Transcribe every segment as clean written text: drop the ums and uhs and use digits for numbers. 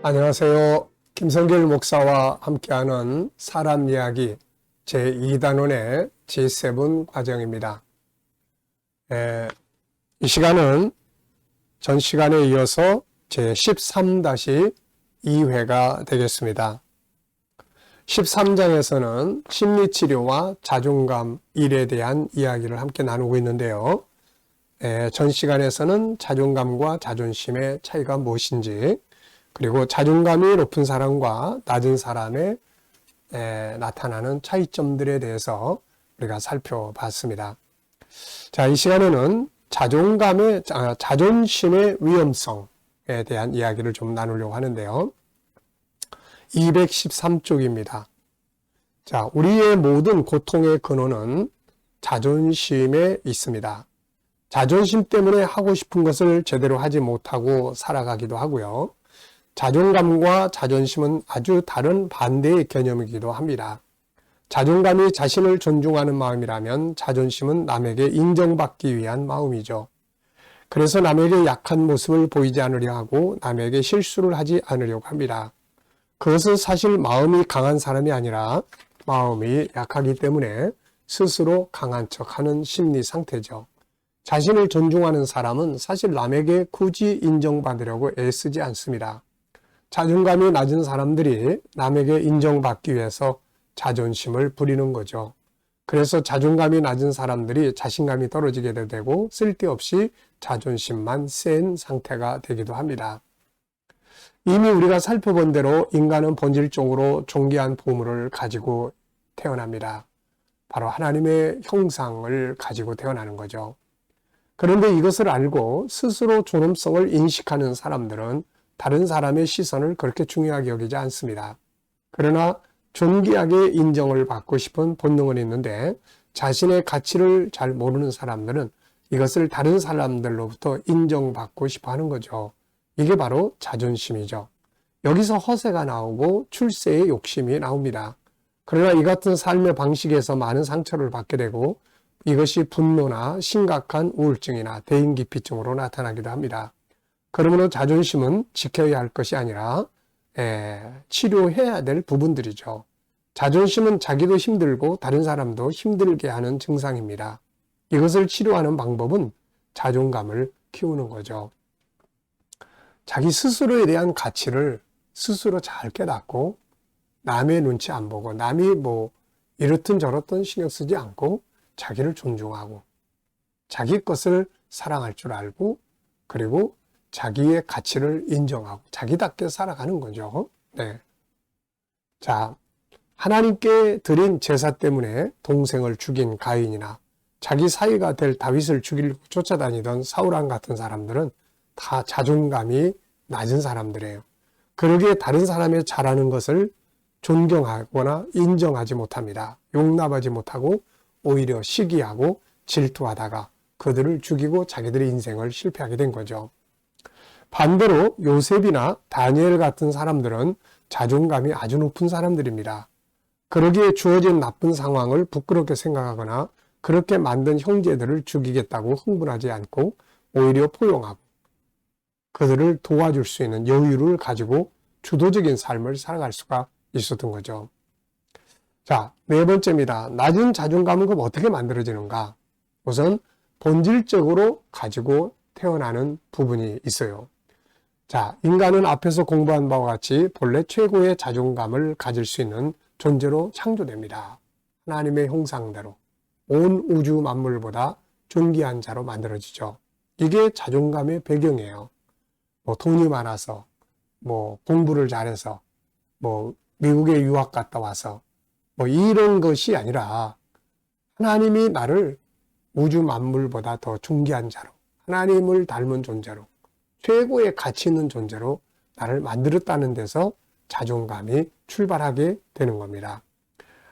안녕하세요. 김성길 목사와 함께하는 사람 이야기 제2단원의 G7 과정입니다. 이 시간은 전 시간에 이어서 제13-2회가 되겠습니다. 13장에서는 심리치료와 자존감 일에 대한 이야기를 함께 나누고 있는데요. 전 시간에서는 자존감과 자존심의 차이가 무엇인지, 그리고 자존감이 높은 사람과 낮은 사람의 나타나는 차이점들에 대해서 우리가 살펴봤습니다. 자, 이 시간에는 자존심의 위험성에 대한 이야기를 좀 나누려고 하는데요. 213쪽입니다. 자, 우리의 모든 고통의 근원은 자존심에 있습니다. 자존심 때문에 하고 싶은 것을 제대로 하지 못하고 살아가기도 하고요. 자존감과 자존심은 아주 다른 반대의 개념이기도 합니다. 자존감이 자신을 존중하는 마음이라면 자존심은 남에게 인정받기 위한 마음이죠. 그래서 남에게 약한 모습을 보이지 않으려 하고 남에게 실수를 하지 않으려고 합니다. 그것은 사실 마음이 강한 사람이 아니라 마음이 약하기 때문에 스스로 강한 척하는 심리 상태죠. 자신을 존중하는 사람은 사실 남에게 굳이 인정받으려고 애쓰지 않습니다. 자존감이 낮은 사람들이 남에게 인정받기 위해서 자존심을 부리는 거죠. 그래서 자존감이 낮은 사람들이 자신감이 떨어지게 되고 쓸데없이 자존심만 센 상태가 되기도 합니다. 이미 우리가 살펴본 대로 인간은 본질적으로 존귀한 보물을 가지고 태어납니다. 바로 하나님의 형상을 가지고 태어나는 거죠. 그런데 이것을 알고 스스로 존엄성을 인식하는 사람들은 다른 사람의 시선을 그렇게 중요하게 여기지 않습니다. 그러나 존귀하게 인정을 받고 싶은 본능은 있는데 자신의 가치를 잘 모르는 사람들은 이것을 다른 사람들로부터 인정받고 싶어 하는 거죠. 이게 바로 자존심이죠. 여기서 허세가 나오고 출세의 욕심이 나옵니다. 그러나 이 같은 삶의 방식에서 많은 상처를 받게 되고 이것이 분노나 심각한 우울증이나 대인기피증으로 나타나기도 합니다. 그러므로 자존심은 지켜야 할 것이 아니라 치료해야 될 부분들이죠. 자존심은 자기도 힘들고 다른 사람도 힘들게 하는 증상입니다. 이것을 치료하는 방법은 자존감을 키우는 거죠. 자기 스스로에 대한 가치를 스스로 잘 깨닫고 남의 눈치 안 보고 남이 뭐 이렇든 저렇든 신경 쓰지 않고 자기를 존중하고 자기 것을 사랑할 줄 알고 그리고 자기의 가치를 인정하고 자기답게 살아가는 거죠. 네. 자, 하나님께 드린 제사 때문에 동생을 죽인 가인이나 자기 사위가 될 다윗을 죽이려고 쫓아다니던 사울왕 같은 사람들은 다 자존감이 낮은 사람들이에요. 그러기에 다른 사람의 잘하는 것을 존경하거나 인정하지 못합니다. 용납하지 못하고 오히려 시기하고 질투하다가 그들을 죽이고 자기들의 인생을 실패하게 된 거죠. 반대로 요셉이나 다니엘 같은 사람들은 자존감이 아주 높은 사람들입니다. 그러기에 주어진 나쁜 상황을 부끄럽게 생각하거나 그렇게 만든 형제들을 죽이겠다고 흥분하지 않고 오히려 포용하고 그들을 도와줄 수 있는 여유를 가지고 주도적인 삶을 살아갈 수가 있었던 거죠. 자, 네 번째입니다. 낮은 자존감은 그럼 어떻게 만들어지는가? 우선 본질적으로 가지고 태어나는 부분이 있어요. 자, 인간은 앞에서 공부한 바와 같이 본래 최고의 자존감을 가질 수 있는 존재로 창조됩니다. 하나님의 형상대로 온 우주 만물보다 존귀한 자로 만들어지죠. 이게 자존감의 배경이에요. 뭐 돈이 많아서, 뭐 공부를 잘해서, 뭐 미국에 유학 갔다 와서 뭐 이런 것이 아니라 하나님이 나를 우주 만물보다 더 존귀한 자로, 하나님을 닮은 존재로, 최고의 가치 있는 존재로 나를 만들었다는 데서 자존감이 출발하게 되는 겁니다.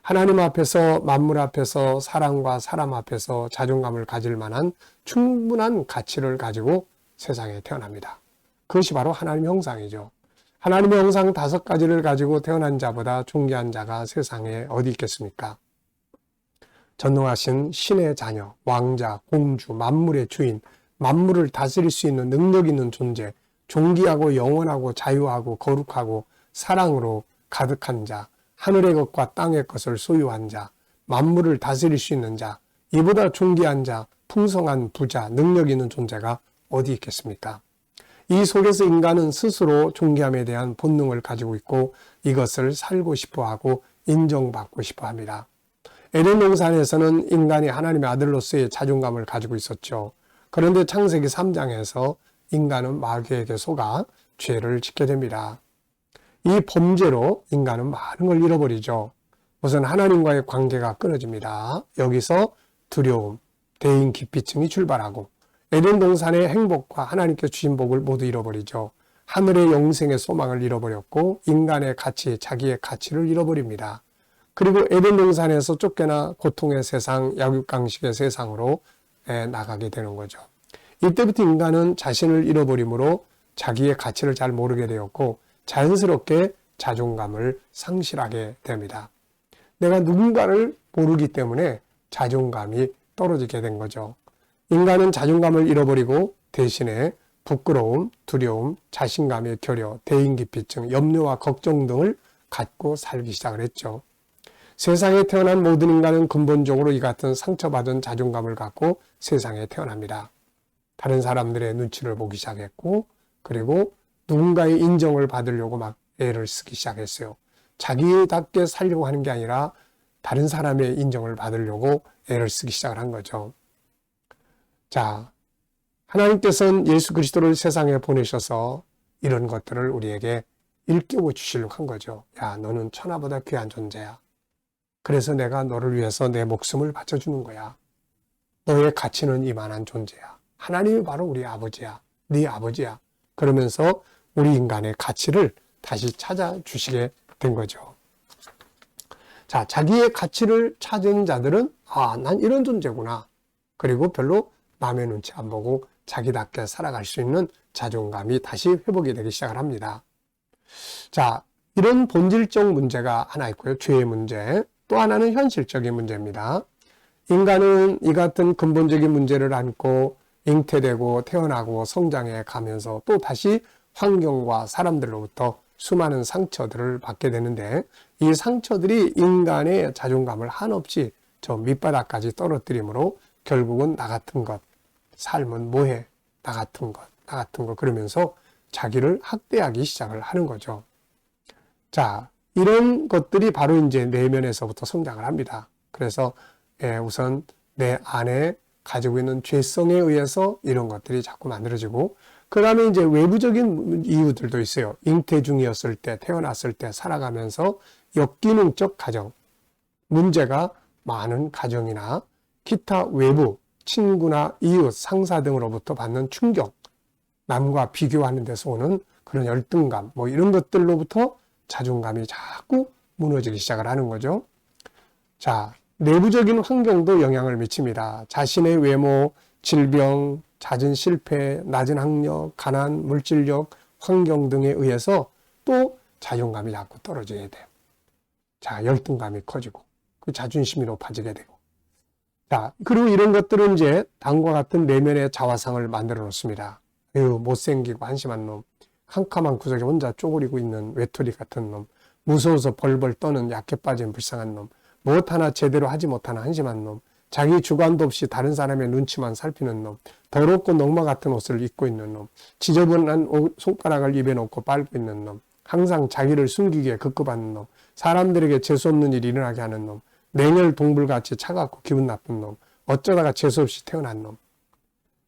하나님 앞에서, 만물 앞에서, 사랑과 사람 앞에서 자존감을 가질 만한 충분한 가치를 가지고 세상에 태어납니다. 그것이 바로 하나님의 형상이죠. 하나님의 형상 5가지를 가지고 태어난 자보다 존귀한 자가 세상에 어디 있겠습니까? 전능하신 신의 자녀, 왕자, 공주, 만물의 주인, 만물을 다스릴 수 있는 능력 있는 존재, 존귀하고 영원하고 자유하고 거룩하고 사랑으로 가득한 자, 하늘의 것과 땅의 것을 소유한 자, 만물을 다스릴 수 있는 자, 이보다 존귀한 자, 풍성한 부자, 능력 있는 존재가 어디 있겠습니까? 이 속에서 인간은 스스로 존귀함에 대한 본능을 가지고 있고 이것을 살고 싶어하고 인정받고 싶어합니다. 에덴 동산에서는 인간이 하나님의 아들로서의 자존감을 가지고 있었죠. 그런데 창세기 3장에서 인간은 마귀에게 속아 죄를 짓게 됩니다. 이 범죄로 인간은 많은 걸 잃어버리죠. 우선 하나님과의 관계가 끊어집니다. 여기서 두려움, 대인 기피증이 출발하고 에덴 동산의 행복과 하나님께 주신 복을 모두 잃어버리죠. 하늘의 영생의 소망을 잃어버렸고 인간의 가치, 자기의 가치를 잃어버립니다. 그리고 에덴 동산에서 쫓겨나 고통의 세상, 약육강식의 세상으로 나가게 되는 거죠. 이때부터 인간은 자신을 잃어버림으로 자기의 가치를 잘 모르게 되었고 자연스럽게 자존감을 상실하게 됩니다. 내가 누군가를 모르기 때문에 자존감이 떨어지게 된 거죠. 인간은 자존감을 잃어버리고 대신에 부끄러움, 두려움, 자신감의 결여, 대인기피증, 염려와 걱정 등을 갖고 살기 시작을 했죠. 세상에 태어난 모든 인간은 근본적으로 이 같은 상처받은 자존감을 갖고 세상에 태어납니다. 다른 사람들의 눈치를 보기 시작했고 그리고 누군가의 인정을 받으려고 막 애를 쓰기 시작했어요. 자기답게 살려고 하는 게 아니라 다른 사람의 인정을 받으려고 애를 쓰기 시작을 한 거죠. 자, 하나님께서는 예수 그리스도를 세상에 보내셔서 이런 것들을 우리에게 일깨워 주시려고 한 거죠. 야, 너는 천하보다 귀한 존재야. 그래서 내가 너를 위해서 내 목숨을 바쳐주는 거야. 너의 가치는 이만한 존재야. 하나님이 바로 우리 아버지야. 네 아버지야. 그러면서 우리 인간의 가치를 다시 찾아주시게 된 거죠. 자, 자기의 가치를 찾은 자들은 난 이런 존재구나. 그리고 별로 남의 눈치 안 보고 자기답게 살아갈 수 있는 자존감이 다시 회복이 되기 시작을 합니다. 자, 이런 본질적 문제가 하나 있고요. 죄의 문제. 또 하나는 현실적인 문제입니다. 인간은 이 같은 근본적인 문제를 안고 잉태되고 태어나고 성장해 가면서 또 다시 환경과 사람들로부터 수많은 상처들을 받게 되는데 이 상처들이 인간의 자존감을 한없이 저 밑바닥까지 떨어뜨리므로 결국은 나 같은 것, 삶은 뭐해, 나 같은 것 그러면서 자기를 학대하기 시작을 하는 거죠. 자, 이런 것들이 바로 이제 내면에서부터 성장을 합니다. 그래서 우선 내 안에 가지고 있는 죄성에 의해서 이런 것들이 자꾸 만들어지고 그 다음에 이제 외부적인 이유들도 있어요. 잉태 중이었을 때, 태어났을 때 살아가면서 역기능적 가정, 문제가 많은 가정이나 기타 외부, 친구나 이웃, 상사 등으로부터 받는 충격, 남과 비교하는 데서 오는 그런 열등감, 뭐 이런 것들로부터 자존감이 자꾸 무너지기 시작을 하는 거죠. 자, 내부적인 환경도 영향을 미칩니다. 자신의 외모, 질병, 잦은 실패, 낮은 학력, 가난, 물질력, 환경 등에 의해서 또 자존감이 자꾸 떨어지게 돼요. 자, 열등감이 커지고 그 자존심이 높아지게 되고. 자, 그리고 이런 것들은 이제 다음과 같은 내면의 자화상을 만들어 놓습니다. 못생기고 한심한 놈, 캄캄한 구석에 혼자 쪼그리고 있는 외톨이 같은 놈, 무서워서 벌벌 떠는 약해 빠진 불쌍한 놈, 무엇 하나 제대로 하지 못하는 한심한 놈, 자기 주관도 없이 다른 사람의 눈치만 살피는 놈, 더럽고 녹마 같은 옷을 입고 있는 놈, 지저분한 손가락을 입에 놓고 빨고 있는 놈, 항상 자기를 숨기기에 급급한 놈, 사람들에게 재수없는 일이 일어나게 하는 놈, 냉혈 동물같이 차갑고 기분 나쁜 놈, 어쩌다가 재수없이 태어난 놈.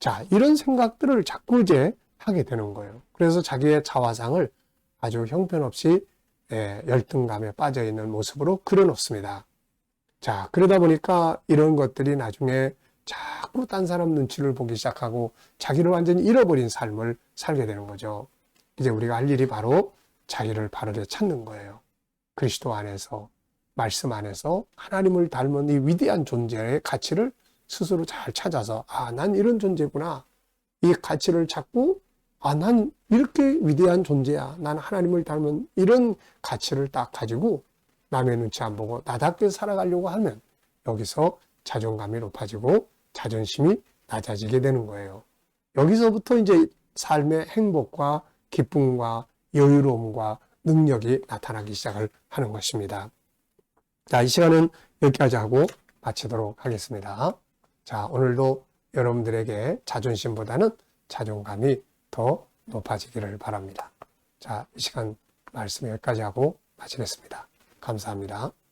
자, 이런 생각들을 자꾸 이제 하게 되는 거예요. 그래서 자기의 자화상을 아주 형편없이 열등감에 빠져있는 모습으로 그려놓습니다. 자, 그러다 보니까 이런 것들이 나중에 자꾸 딴 사람 눈치를 보기 시작하고 자기를 완전히 잃어버린 삶을 살게 되는 거죠. 이제 우리가 할 일이 바로 자기를 바르게 찾는 거예요. 그리스도 안에서, 말씀 안에서 하나님을 닮은 이 위대한 존재의 가치를 스스로 잘 찾아서 난 이런 존재구나. 이 가치를 찾고 난 이렇게 위대한 존재야. 난 하나님을 닮은 이런 가치를 딱 가지고 남의 눈치 안 보고 나답게 살아가려고 하면 여기서 자존감이 높아지고 자존심이 낮아지게 되는 거예요. 여기서부터 이제 삶의 행복과 기쁨과 여유로움과 능력이 나타나기 시작을 하는 것입니다. 자, 이 시간은 여기까지 하고 마치도록 하겠습니다. 자, 오늘도 여러분들에게 자존심보다는 자존감이 더 높아지기를 바랍니다. 자, 이 시간 말씀 여기까지 하고 마치겠습니다. 감사합니다.